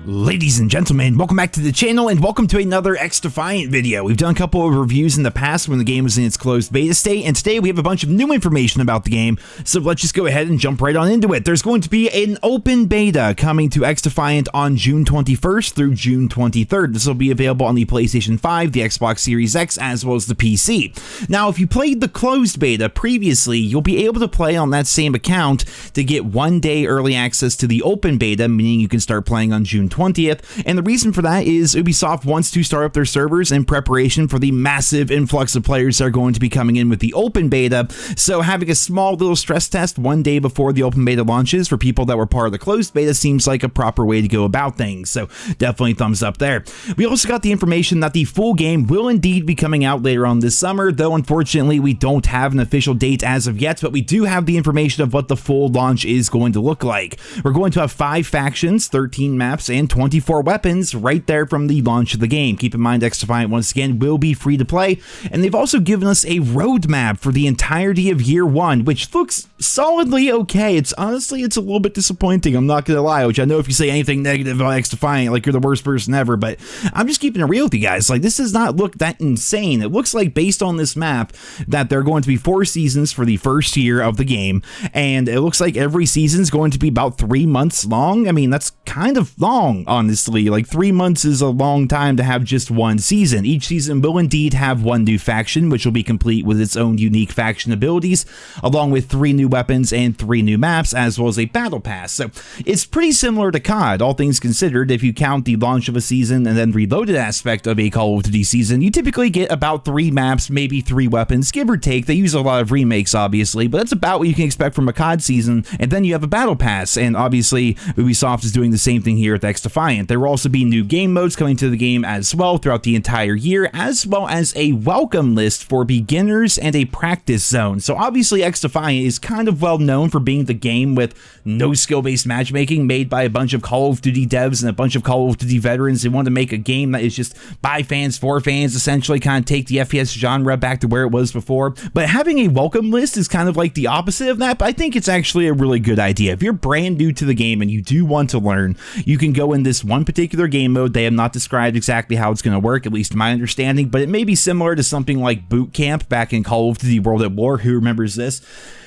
Ladies and gentlemen, welcome back to the channel and welcome to another XDefiant video. We've done a couple of reviews in the past when the game was in its closed beta state, and today we have a bunch of new information about the game, so let's just go ahead and jump right on into it. There's going to be an open beta coming to XDefiant on June 21st through June 23rd. This will be available on the PlayStation 5, the Xbox Series X, as well as the PC. Now, if you played the closed beta previously, you'll be able to play on that same account to get 1 day early access to the open beta, meaning you can start playing on June 20th. And the reason for that is Ubisoft wants to start up their servers in preparation for the massive influx of players that are going to be coming in with the open beta. So having a small little stress test 1 day before the open beta launches for people that were part of the closed beta seems like a proper way to go about things. So definitely thumbs up there. We also got the information that the full game will indeed be coming out later on this summer, though unfortunately we don't have an official date as of yet, but we do have the information of what the full launch is going to look like. We're going to have 5 factions, 13 maps, and 24 weapons right there from the launch of the game. Keep in mind, XDefiant once again will be free to play, and they've also given us a roadmap for the entirety of year 1, which looks solidly okay. It's a little bit disappointing, I'm not gonna lie, which I know if you say anything negative about XDefiant, like you're the worst person ever, but I'm just keeping it real with you guys. Like, this does not look that insane. It looks like, based on this map, that there are going to be 4 seasons for the first year of the game, and it looks like every season is going to be about 3 months long. I mean, that's kind of long, honestly. Like, 3 months is a long time to have just one season. Each season will indeed have 1 new faction, which will be complete with its own unique faction abilities, along with 3 new weapons and 3 new maps, as well as a battle pass. So it's pretty similar to COD, all things considered. If you count the launch of a season and then reloaded aspect of a Call of Duty season, you typically get about 3 maps, maybe 3 weapons, give or take. They use a lot of remakes, obviously, but that's about what you can expect from a COD season. And then you have a battle pass, and obviously Ubisoft is doing the same thing here with XDefiant. There will also be new game modes coming to the game as well throughout the entire year, as well as a welcome list for beginners and a practice zone. So obviously XDefiant is kind of well known for being the game with no skill-based matchmaking, made by a bunch of Call of Duty devs and a bunch of Call of Duty veterans. They want to make a game that is just by fans, for fans, essentially kind of take the FPS genre back to where it was before. But having a welcome list is kind of like the opposite of that, but I think it's actually a really good idea. If you're brand new to the game and you do want to learn, you can go in this one particular game mode. They have not described exactly how it's going to work, at least to my understanding, but it may be similar to something like Boot Camp back in Call of Duty World at War. Who remembers this?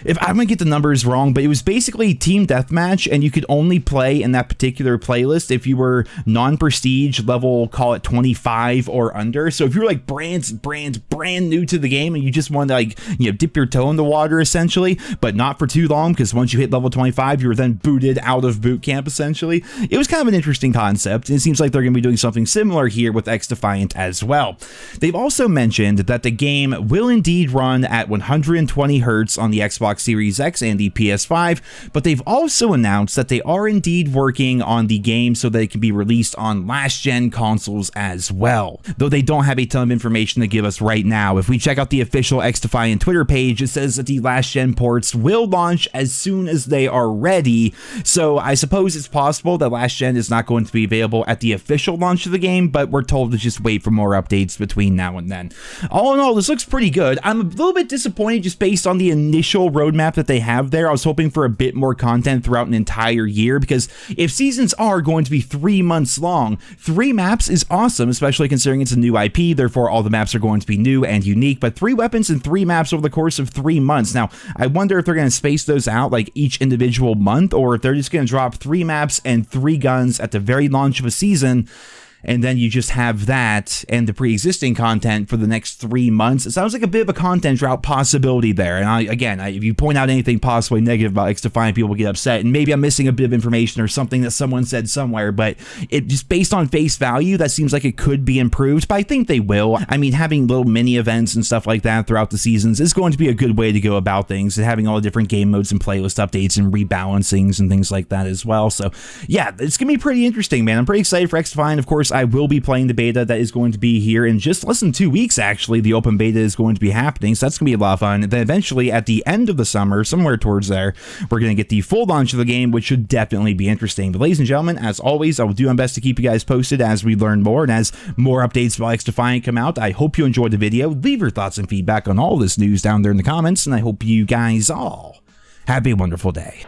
If I'm going to get the numbers wrong, but it was basically team deathmatch, and you could only play in that particular playlist if you were non-prestige level, call it 25 or under. So if you're like brand new to the game and you just want to, like, you know, dip your toe in the water essentially, but not for too long, because once you hit level 25, you were then booted out of boot camp essentially. It was kind of an interesting concept, and it seems like they're going to be doing something similar here with XDefiant as well. They've also mentioned that the game will indeed run at 120 Hz on the Xbox Series X and the PS5, but they've also announced that they are indeed working on the game so that it can be released on last-gen consoles as well, though they don't have a ton of information to give us right now. If we check out the official XDefiant Twitter page, it says that the last-gen ports will launch as soon as they are ready, so I suppose it's possible that last-gen is not going to be available at the official launch of the game, but we're told to just wait for more updates between now and then. All in all, this looks pretty good. I'm a little bit disappointed just based on the initial roadmap that they have there. I was hoping for a bit more content throughout an entire year, because if seasons are going to be 3 months long, 3 maps is awesome, especially considering it's a new IP, therefore all the maps are going to be new and unique, but 3 weapons and 3 maps over the course of 3 months. Now, I wonder if they're going to space those out like each individual month, or if they're just going to drop 3 maps and 3 guns at the very launch of a season, and then you just have that and the pre-existing content for the next 3 months. It sounds like a bit of a content drought possibility there. And if you point out anything possibly negative about XDefiant, people will get upset, and maybe I'm missing a bit of information or something that someone said somewhere, but it just, based on face value, that seems like it could be improved, but I think they will. I mean, having little mini events and stuff like that throughout the seasons is going to be a good way to go about things, and having all the different game modes and playlist updates and rebalancings and things like that as well. So yeah, it's gonna be pretty interesting, man. I'm pretty excited for XDefiant. Of course, I will be playing the beta that is going to be here in just less than 2 weeks. Actually, the open beta is going to be happening, so that's going to be a lot of fun. And then eventually, at the end of the summer, somewhere towards there, we're going to get the full launch of the game, which should definitely be interesting. But ladies and gentlemen, as always, I will do my best to keep you guys posted as we learn more and as more updates about XDefiant come out. I hope you enjoyed the video. Leave your thoughts and feedback on all this news down there in the comments, and I hope you guys all have a wonderful day.